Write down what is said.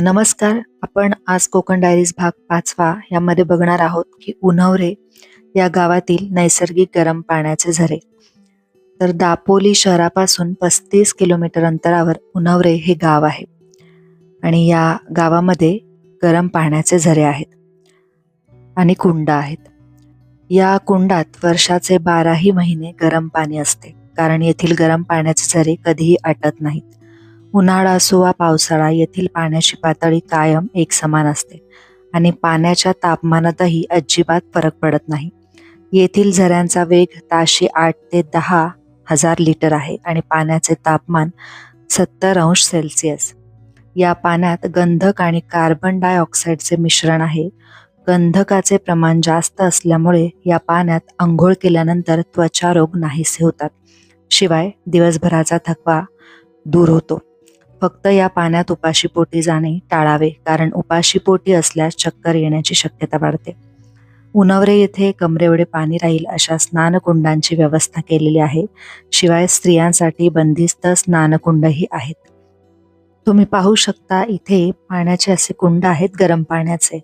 नमस्कार. आपण आज कोकण डायरीज भाग 5वा यामध्ये बघणार आहोत की उन्हवरे या गावातील नैसर्गिक गरम पाण्याचे झरे. तर दापोली शहरापासून 35 किलोमीटर अंतरावर उन्हवरे हे गाव आहे आणि या गावामध्ये गरम पाण्याचे झरे आहेत आणि कुंड आहेत. या कुंडात वर्षाचे 12ही महिने गरम पाणी असते, कारण येथील गरम पाण्याचे झरे कधीही आटत नाहीत. उन्हाळा असो वा पावसाळा, येथील पाण्याची पातळी कायम एकसमान असते आणि पाण्याच्या तापमानातही अजिबात फरक पडत नाही. येथील झऱ्यांचा वेग ताशी 8 ते 10 हजार लिटर आहे आणि पाण्याचे तापमान 70 अंश सेल्सिअस. या पाण्यात गंधक आणि कार्बन डायऑक्साईडचे मिश्रण आहे. गंधकाचे प्रमाण जास्त असल्यामुळे या पाण्यात अंघोळ केल्यानंतर त्वचा रोग नाहीसे होतात. शिवाय दिवसभराचा थकवा दूर होतो. फक्त या पाण्यात उपाशीपोटी जाणे टाळावे, कारण उपाशीपोटी असल्यास चक्कर येण्याची शक्यता वाढते. उन्हवरे येथे कमरेएवढे पाणी राहील अशा स्नानकुंडांची व्यवस्था केलेली आहे. शिवाय स्त्रियांसाठी बंदिस्त स्नानकुंडही आहेत. तुम्ही पाहू शकता, इथे पाण्याचे असे कुंड आहेत गरम पाण्याचे